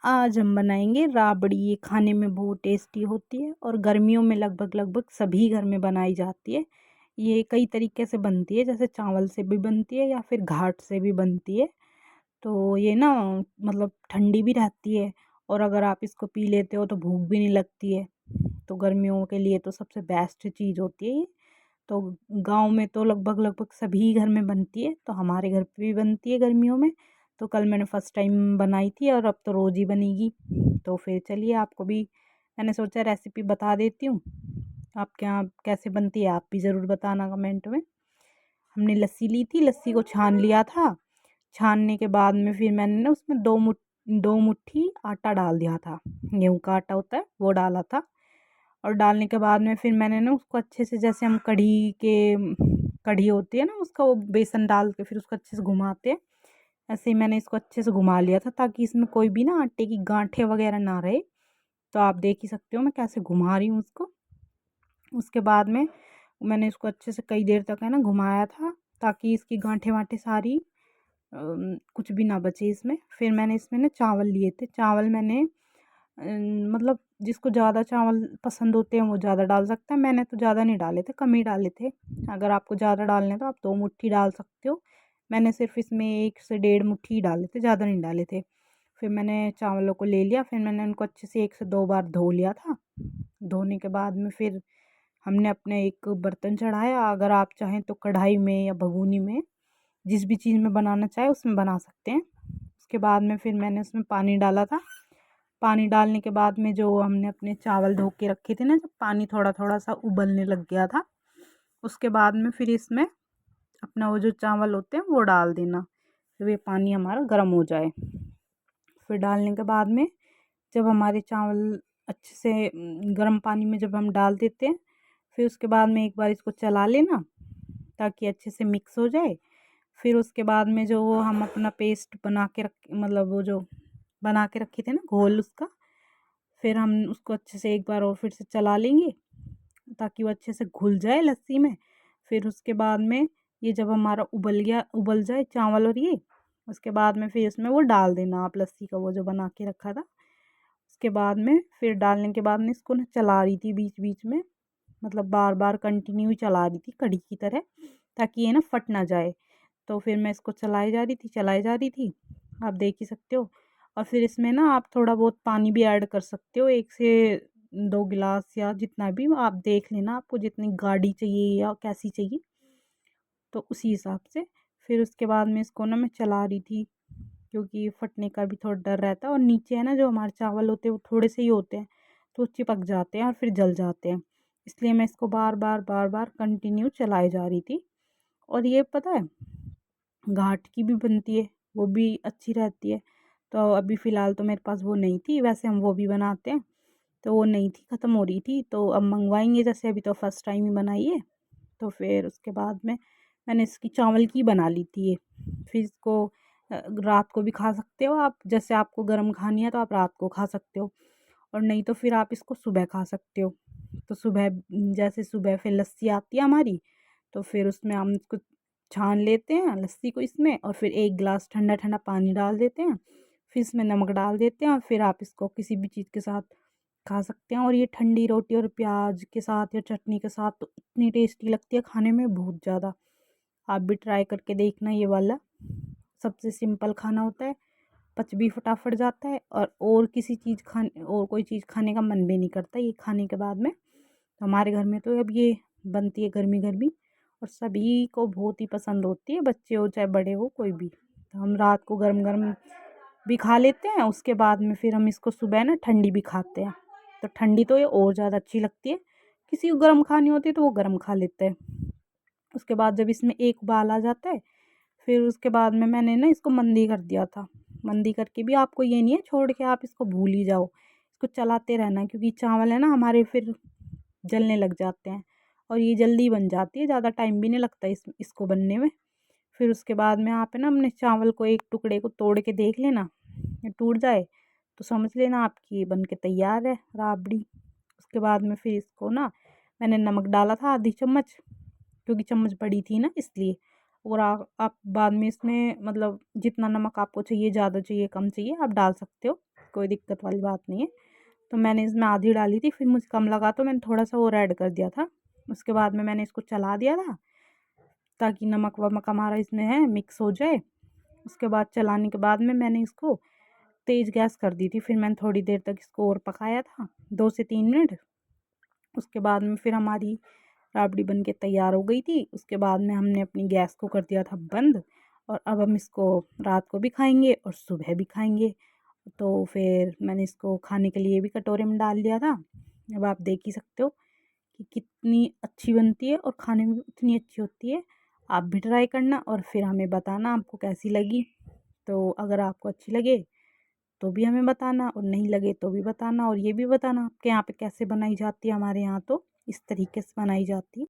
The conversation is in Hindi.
आज हम बनाएंगे राबड़ी। ये खाने में बहुत टेस्टी होती है और गर्मियों में लगभग लगभग सभी घर में बनाई जाती है। ये कई तरीके से बनती है, जैसे चावल से भी बनती है या फिर घाट से भी बनती है। तो ये ना मतलब ठंडी भी रहती है, और अगर आप इसको पी लेते हो तो भूख भी नहीं लगती है। तो गर्मियों के लिए तो सबसे बेस्ट चीज़ होती है ये। तो गांव में तो लगभग लगभग सभी घर में बनती है, तो हमारे घर पे भी बनती है गर्मियों में। तो कल मैंने फ़र्स्ट टाइम बनाई थी और अब तो रोज़ ही बनेगी। तो फिर चलिए आपको भी मैंने सोचा रेसिपी बता देती हूँ। आपके यहाँ कैसे बनती है आप भी ज़रूर बताना कमेंट में। हमने लस्सी ली थी, लस्सी को छान लिया था। छानने के बाद में फिर मैंने ना उसमें दो मुट्ठी आटा डाल दिया था। गेहूँ का आटा होता है वो डाला था। और डालने के बाद में फिर मैंने ना उसको अच्छे से, जैसे हम कढ़ी होती है ना, उसका वो बेसन डाल के फिर उसको अच्छे से घुमाते हैं। ऐसे ही मैंने इसको अच्छे से घुमा लिया था ताकि इसमें कोई भी ना आटे की गांठें वगैरह ना रहे। तो आप देख ही सकते हो मैं कैसे घुमा रही हूँ उसको। उसके बाद में मैंने इसको अच्छे से कई देर तक है ना घुमाया था, ताकि इसकी गांठें वाँठें सारी कुछ भी ना बचे इसमें। फिर मैंने इसमें ना चावल लिए थे। चावल मैंने मतलब जिसको ज़्यादा चावल पसंद होते हैं वो ज़्यादा डाल सकता है। मैंने तो ज़्यादा नहीं डाले थे, कम ही डाले थे। अगर आपको ज़्यादा डालने हैं तो आप 2 मुट्ठी डाल सकते हो। मैंने सिर्फ इसमें 1 से डेढ़ मुट्ठी ही डाले थे, ज़्यादा नहीं डाले थे। फिर मैंने चावलों को ले लिया, फिर मैंने उनको अच्छे से 1 से 2 बार धो लिया था। धोने के बाद में फिर हमने अपने एक बर्तन चढ़ाया। अगर आप चाहें तो कढ़ाई में या भगोनी में, जिस भी चीज़ में बनाना चाहे उसमें बना सकते हैं। उसके बाद में फिर मैंने उसमें पानी डाला था। पानी डालने के बाद में जो हमने अपने चावल धो के रखे थे ना, जब पानी थोड़ा थोड़ा सा उबलने लग गया था, उसके बाद में फिर इसमें अपना वो जो चावल होते हैं वो डाल देना। फिर ये पानी हमारा गर्म हो जाए। फिर डालने के बाद में जब हमारे चावल अच्छे से गर्म पानी में जब हम डाल देते हैं, फिर उसके बाद में एक बार इसको चला लेना ताकि अच्छे से मिक्स हो जाए। फिर उसके बाद में जो वो हम अपना पेस्ट बना के रख मतलब वो जो बना के रखे थे ना घोल उसका, फिर हम उसको अच्छे से एक बार और फिर से चला लेंगे ताकि वो अच्छे से घुल जाए लस्सी में। फिर उसके बाद में ये जब हमारा उबल जाए चावल और ये, उसके बाद में फिर इसमें वो डाल देना आप लस्सी का वो जो बना के रखा था। उसके बाद में फिर डालने के बाद में इसको ना चला रही थी बीच बीच में, मतलब बार बार कंटिन्यू चला रही थी कढ़ी की तरह, ताकि ये ना फट ना जाए। तो फिर मैं इसको चलाई जा रही थी, आप देख ही सकते हो। और फिर इसमें ना आप थोड़ा बहुत पानी भी ऐड कर सकते हो, 1 से 2 गिलास या जितना भी आप देख लेना, आपको जितनी गाढ़ी चाहिए या कैसी चाहिए तो उसी हिसाब से। फिर उसके बाद में इसको ना मैं चला रही थी, क्योंकि फटने का भी थोड़ा डर रहता है। और नीचे है ना जो हमारे चावल होते हैं वो थोड़े से ही होते हैं, तो चिपक जाते हैं और फिर जल जाते हैं। इसलिए मैं इसको बार बार कंटिन्यू चलाई जा रही थी। और ये पता है घाट की भी बनती है, वो भी अच्छी रहती है। तो अभी फ़िलहाल तो मेरे पास वो नहीं थी, वैसे हम वो भी बनाते हैं। तो वो नहीं थी, ख़त्म हो रही थी, तो अब मंगवाएंगे। जैसे अभी तो फर्स्ट टाइम ही बनाई है, तो फिर उसके बाद में मैंने इसकी चावल की बना ली थी ये। फिर इसको रात को भी खा सकते हो आप, जैसे आपको गर्म खानी है तो आप रात को खा सकते हो, और नहीं तो फिर आप इसको सुबह खा सकते हो। तो सुबह जैसे सुबह फिर लस्सी आती है हमारी, तो फिर उसमें हम इसको छान लेते हैं लस्सी को इसमें, और फिर 1 गिलास ठंडा ठंडा पानी डाल देते हैं। फिर इसमें नमक डाल देते हैं और फिर आप इसको किसी भी चीज़ के साथ खा सकते हैं। और ये ठंडी रोटी और प्याज के साथ या चटनी के साथ तो इतनी टेस्टी लगती है खाने में, बहुत ज़्यादा। आप भी ट्राई करके देखना ये वाला। सबसे सिंपल खाना होता है, पच भी फटाफट जाता है, और किसी चीज़ खाने और कोई चीज़ खाने का मन भी नहीं करता ये खाने के बाद में। तो हमारे घर में तो अब ये बनती है गर्मी गर्मी, और सभी को बहुत ही पसंद होती है, बच्चे हो चाहे बड़े हो कोई भी। तो हम रात को गरम गरम भी खा लेते हैं, उसके बाद में फिर हम इसको सुबह ना ठंडी भी खाते हैं। तो ठंडी तो ये और ज़्यादा अच्छी लगती है। किसी को गर्म खानी होती है तो वो गर्म खा लेते हैं। उसके बाद जब इसमें एक उबाल आ जाता है, फिर उसके बाद में मैंने ना इसको मंदी कर दिया था। मंदी करके भी आपको ये नहीं है छोड़ के आप इसको भूल ही जाओ, इसको चलाते रहना, क्योंकि चावल है ना हमारे फिर जलने लग जाते हैं। और ये जल्दी बन जाती है, ज़्यादा टाइम भी नहीं लगता इसको बनने में। फिर उसके बाद में आप है ना अपने चावल को एक टुकड़े को तोड़ के देख लेना, ये टूट जाए तो समझ लेना आपकी ये बन के तैयार है राबड़ी। उसके बाद में फिर इसको ना मैंने नमक डाला था आधी चम्मच, क्योंकि चम्मच बड़ी थी ना इसलिए। और आप बाद में इसमें मतलब जितना नमक आपको चाहिए, ज़्यादा चाहिए कम चाहिए आप डाल सकते हो, कोई दिक्कत वाली बात नहीं है। तो मैंने इसमें आधी डाली थी, फिर मुझे कम लगा तो मैंने थोड़ा सा और ऐड कर दिया था। उसके बाद में मैंने इसको चला दिया था ताकि नमक वमक हमारा इसमें है मिक्स हो जाए। उसके बाद चलाने के बाद में मैंने इसको तेज़ गैस कर दी थी, फिर मैंने थोड़ी देर तक इसको और पकाया था, 2 से 3 मिनट। उसके बाद में फिर हमारी राबड़ी बन के तैयार हो गई थी। उसके बाद में हमने अपनी गैस को कर दिया था बंद, और अब हम इसको रात को भी खाएंगे और सुबह भी खाएंगे। तो फिर मैंने इसको खाने के लिए भी कटोरे में डाल दिया था। अब आप देख ही सकते हो कि कितनी अच्छी बनती है और खाने में भी उतनी अच्छी होती है। आप भी ट्राई करना और फिर हमें बताना आपको कैसी लगी। तो अगर आपको अच्छी लगे तो भी हमें बताना, और नहीं लगे तो भी बताना, और ये भी बताना आपके यहाँ पे कैसे बनाई जाती है। हमारे यहाँ तो इस तरीके से बनाई जाती है।